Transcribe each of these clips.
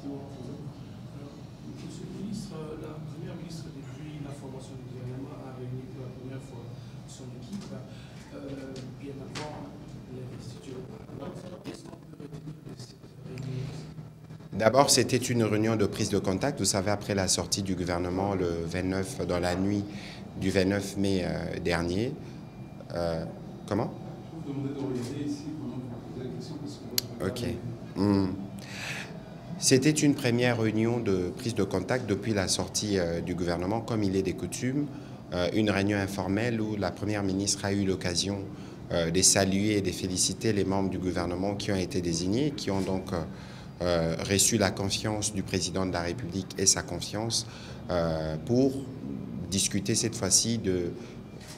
Monsieur le ministre, la première ministre, depuis la formation du gouvernement, a réuni pour la première fois son équipe, bien avant l'investiture. Qu'est-ce qu'on peut retenir de cette réunion? D'abord, c'était une réunion de prise de contact. Vous savez, après la sortie du gouvernement le 29, dans la nuit du 29 mai dernier. Comment? Je vous demandez d'orienter ici pendant que vous posez la question parce que Ok. C'était une première réunion de prise de contact depuis la sortie du gouvernement, comme il est des coutumes. Une réunion informelle où la première ministre a eu l'occasion de saluer et de féliciter les membres du gouvernement qui ont été désignés, qui ont donc reçu la confiance du président de la République et sa confiance pour discuter cette fois-ci de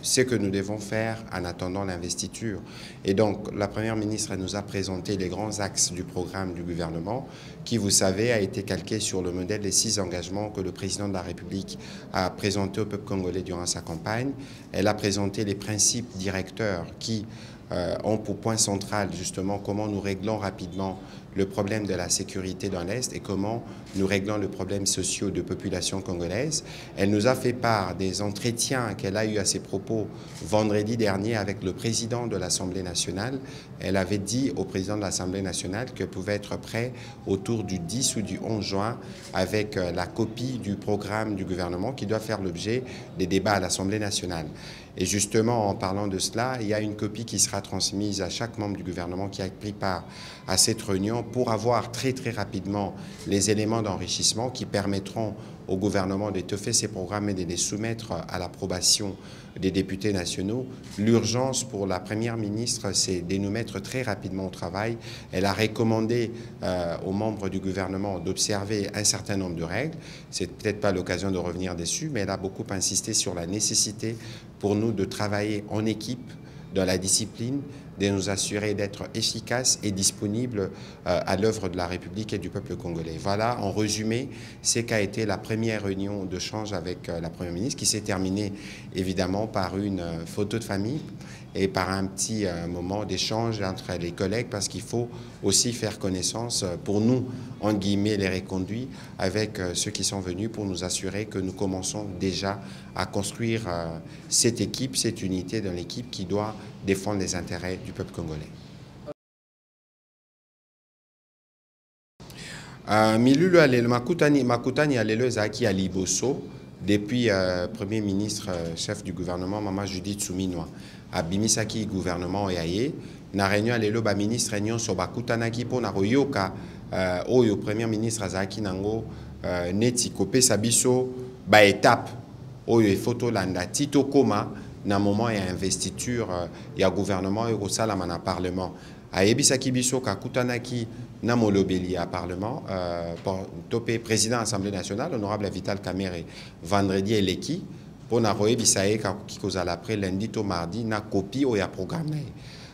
ce que nous devons faire en attendant l'investiture. Et donc, la Première ministre nous a présenté les grands axes du programme du gouvernement qui, vous savez, a été calqué sur le modèle des 6 engagements que le président de la République a présenté au peuple congolais durant sa campagne. Elle a présenté les principes directeurs qui ont pour point central justement comment nous réglons rapidement le problème de la sécurité dans l'Est et comment nous réglons le problème social de population congolaise. Elle nous a fait part des entretiens qu'elle a eus à ses propos vendredi dernier avec le président de l'Assemblée nationale. Elle avait dit au président de l'Assemblée nationale qu'elle pouvait être prêt autour du 10 ou du 11 juin avec la copie du programme du gouvernement qui doit faire l'objet des débats à l'Assemblée nationale. Et justement, en parlant de cela, il y a une copie qui sera transmise à chaque membre du gouvernement qui a pris part à cette réunion pour avoir très rapidement les éléments d'enrichissement qui permettront au gouvernement d'étoffer ces programmes et de les soumettre à l'approbation des députés nationaux. L'urgence pour la Première ministre, c'est de nous mettre très rapidement au travail. Elle a recommandé aux membres du gouvernement d'observer un certain nombre de règles. C'est peut-être pas l'occasion de revenir dessus, mais elle a beaucoup insisté sur la nécessité pour nous de travailler en équipe, dans la discipline, de nous assurer d'être efficaces et disponibles à l'œuvre de la République et du peuple congolais. Voilà, en résumé, c'est qu'a été la première réunion de change avec la Première ministre, qui s'est terminée évidemment par une photo de famille et par un petit moment d'échange entre les collègues, parce qu'il faut aussi faire connaissance pour nous, entre guillemets, les reconduits, avec ceux qui sont venus pour nous assurer que nous commençons déjà à construire cette équipe, cette unité dans l'équipe qui doit défendre les intérêts du peuple congolais. Milulu alelo makutani alelo ezaki à liboso depuis Premier ministre chef du gouvernement Mama Judith Suminwa abimisaki gouvernement yaye na réunion alelo ba ministre nyonso bakutanaki pona koyoka oyo Premier ministre azaki nango neti kopesa biso ba étape oyo efoto landa tito koma na moment ya investiture ya gouvernement et kosalama na parlement ayebisaki biso kakutanaki na molobeli à parlement topé président de l'Assemblée nationale honorable Vital Kamerhe vendredi eleki pona koyebisa ye ki kozala après lundi to mardi na copie oya programme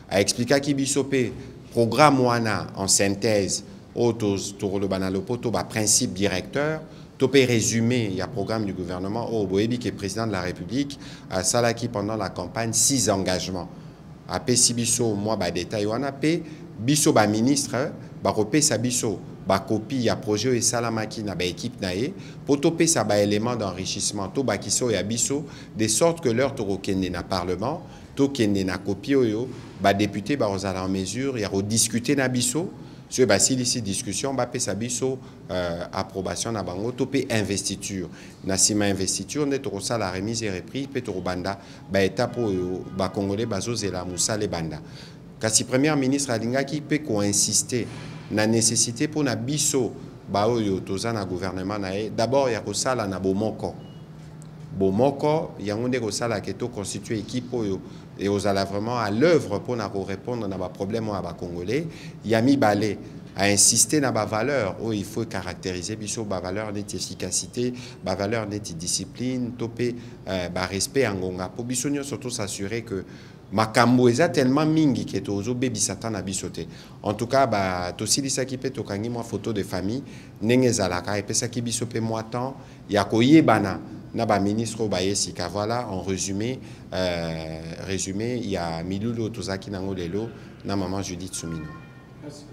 a expliqué biso pe programme wana en synthèse autos tokoloba na lopoto ba principe directeur topé résumé, il y a un programme du gouvernement au Boébi qui est président de la République à Salaki pendant la campagne 6 engagements. A Pesibiso, moi, ba détail wana pe biso ba ministre, ba repé sa biso, ba copie ya projet et salamaki na ba équipe nae, pour topé sa ba élément d'enrichissement to ba kiso ya biso, de sorte que leur toro kende na parlement, to kende na copie oyo, ba député ba ozala en mesure ya rediscuter na biso. Sur ici discussion, Mbappé Sabiso approbation na bango topé investiture. Nasima investiture net rosa la remise et reprise petro banda ba étape ba congolais bazo zela musa le banda. Kasi première ministre alingaki pe ko insister na nécessité pour na biso ba oyo toza na gouvernement na d'abord ya kosala na bomoko. Bomoko yango nde kosala keto constituer équipe oyo et aux ala vraiment à l'œuvre pour répondre à nos problèmes à Congolais. Yami Balé a insisté sur la valeur où il faut caractériser biso ba valeur net efficacité, ba valeur net discipline, topé ba respect angonga pour biso surtout s'assurer que makambo eza tellement mingi que tozo bebi satan na bisote. En tout cas ba tosilisa ki pe tokangi moi photo de famille ndenge zalaka et pesa ki biso pe moi temps ya koyebana na ba ministre ba yesika. Voilà en résumé il y a Milulu Tozaki nango lelo na maman Judith Suminwa. Merci.